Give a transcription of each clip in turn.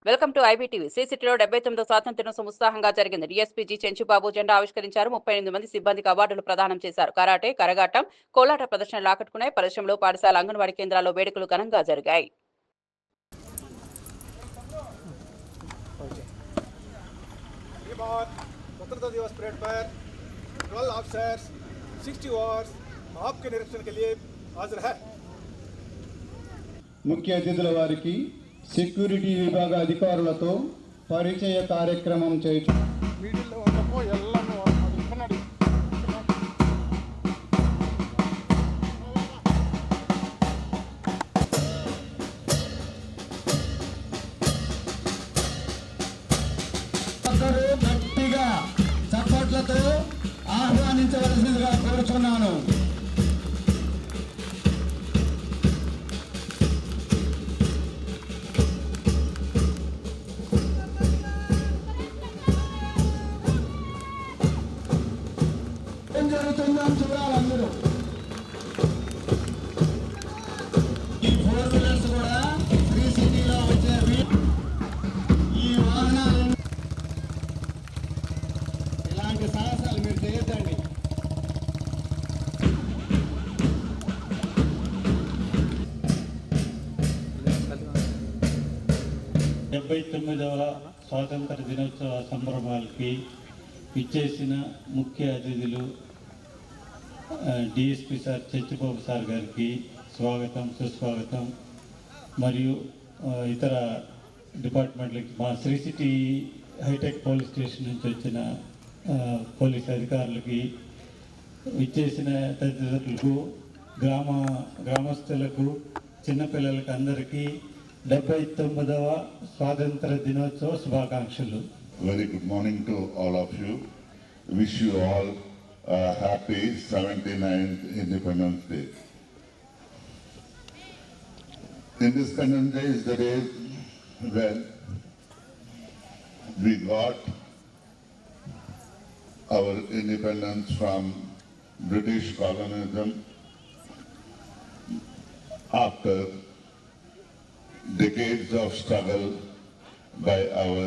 Welcome to IBTV. సిసిటీలో 79వ స్వాతంత్ర్య దినోత్సవం ఉత్సాహంగా జరిగింది. డీఎస్పీ జి చెంచుబాబు జెండా ఆవిష్కరించారు. 38 మంది సిబ్బందికి అవార్డులు ప్రదానం చేశారు. కరాటే, కరగాటం, కోలాట ప్రదర్శనలు ఆకట్టుకున్నాయి. పరిశ్రమలు, పాఠశాల, అంగన్వాడీ కేంద్రాల్లో వేడుకలు ఘనంగా జరిగాయి. स्वतंत्रता दिवस परेड पर 12 ऑफिसर्स 60 अवार्ड्स आपके निरीक्षण के लिए हाजिर है. ముఖ్య అతిథుల వారికి సెక్యూరిటీ విభాగ అధికారులతో పరిచయ కార్యక్రమం చేయొచ్చు. గట్టిగా చప్పట్లతో ఆహ్వానించవలసిందిగా కోరుచున్నాను. ఏం జరుగుతుందో చూడాలి అందరూ. ఈ 4 వీలర్స్ కూడా ఫ్రీ సిటీలో వచ్చేవి. ఈ వాహనాలు ఇలాంటి సాహసాలు మీరు చేయొద్దండి. డెబ్బై 79వ స్వాతంత్ర దినోత్సవ సంబరాలకి ఇచ్చేసిన ముఖ్య అతిథులు డిఎస్పీ సార్ చెంచుబాబు సార్ గారికి స్వాగతం, సుస్వాగతం. మరియు ఇతర డిపార్ట్మెంట్లకి, మా Sri City hitech police station నుంచి వచ్చిన పోలీస్ అధికారులకి, ఇచ్చేసిన తదితరులకు, గ్రామస్తులకు, చిన్నపిల్లలకి అందరికీ 79వ స్వాతంత్ర దినోత్సవ శుభాకాంక్షలు. Very good morning to all of you. Wish you all a happy 79th Independence Day. Independence Day is the day when we got our independence from British colonialism after decades of struggle by our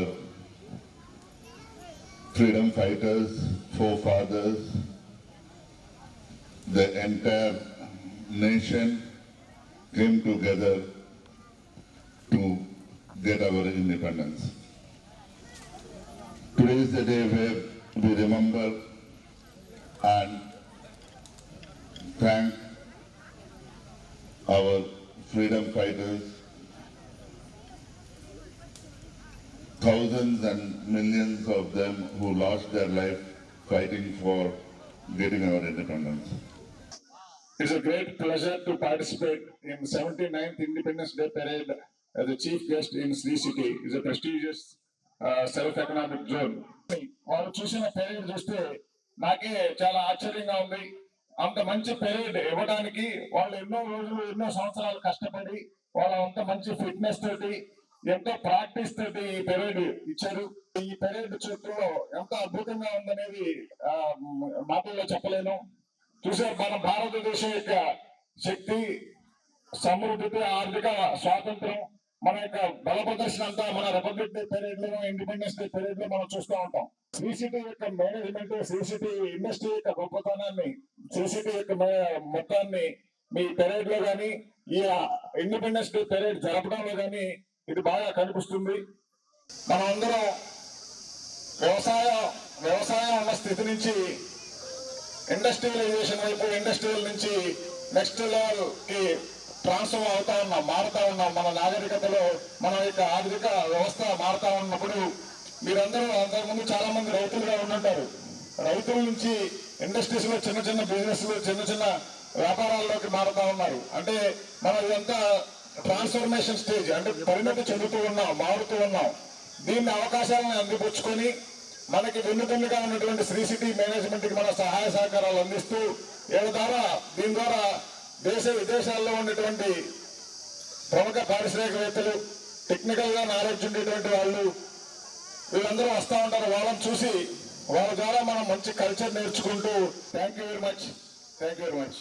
freedom fighters, forefathers. The entire nation came together to get our independence. Today is the day where we remember and thank our freedom fighters, thousands and millions of them who lost their life fighting for getting our independence. It's a great pleasure to participate in 79th Independence Day Parade as a chief guest in Sri City. It's a prestigious self-economic zone. వాళ్ళు చూసిన parade చూస్తే నాకే చాలా ఆశ్చర్యంగా ఉంది. అంత మంచి parade ఇవ్వడానికి వాళ్ళు ఎన్నో రోజులు, ఎన్నో సంవత్సరాలు కష్టపడి, వాళ్ళ అంత మంచి ఫిట్నెస్ తోటి, ఎంతో ప్రాక్టీస్ తోటి ఈ పెరేడ్ ఇచ్చారు. ఈ పెరేడ్ చుట్టూలో ఎంత అద్భుతంగా ఉందనేది మాటల్లో చెప్పలేను. చూసారు, మన భారతదేశం యొక్క శక్తి, సమృద్ధి, ఆర్థిక స్వాతంత్రం, మన యొక్క బల ప్రదర్శన అంతా మన రిపబ్లిక్ డే పెరేడ్ లో, ఇండిపెండెన్స్ డే పెరేడ్ లో మనం చూస్తూ ఉంటాం. శ్రీ సిటీ యొక్క మేనేజ్మెంట్, శ్రీ సిటీ ఇండస్ట్రీ యొక్క గొప్పతనాన్ని, శ్రీ సిటీ యొక్క మొత్తాన్ని మీ పెరేడ్ లో కానీ, ఈ ఇండిపెండెన్స్ డే పెరేడ్ జరపడంలో కానీ ఇది బాగా కనిపిస్తుంది. మనం అందరం వ్యవసాయం ఉన్న స్థితి నుంచి ఇండస్ట్రియలైజేషన్ వైపు, ఇండస్ట్రియల్ నుంచి నెక్స్ట్ లెవెల్ కి ట్రాన్స్ఫర్ అవుతా ఉన్నాం, మారుతా ఉన్నాం. మన నాగరికతలో మన యొక్క ఆర్థిక వ్యవస్థ మారుతా ఉన్నప్పుడు మీరందరూ అంతకుముందు చాలా మంది రైతులుగా ఉంటుంటారు. రైతుల నుంచి ఇండస్ట్రీస్ లో చిన్న చిన్న బిజినెస్, చిన్న చిన్న వ్యాపారాల్లోకి మారుతా ఉన్నారు. అంటే మనం ఇదంతా ట్రాన్స్ఫర్మేషన్ స్టేజ్, అంటే పరిణతి చెందుతూ ఉన్నాం, మారుతూ ఉన్నాం. దీన్ని అవకాశాలను అందిపుచ్చుకొని మనకి వెన్నుదన్నుగా ఉన్నటువంటి శ్రీ సిటీ మేనేజ్మెంట్ కి మన సహాయ సహకారాలు అందిస్తూ, దీని ద్వారా దేశ విదేశాల్లో ఉన్నటువంటి ప్రముఖ పారిశ్రామికవేత్తలు, టెక్నికల్ గా నాలెడ్జ్ ఉండేటువంటి వాళ్ళు, వీళ్ళందరూ వస్తూ ఉంటారు. వాళ్ళని చూసి వాళ్ళ ద్వారా మనం మంచి కల్చర్ నేర్చుకుంటూ. Thank you very much. Thank you very much.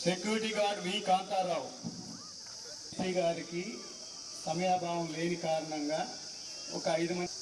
Security guard V Kantharao గారికి సమయాభావం లేని కారణంగా ఒక 5 మంది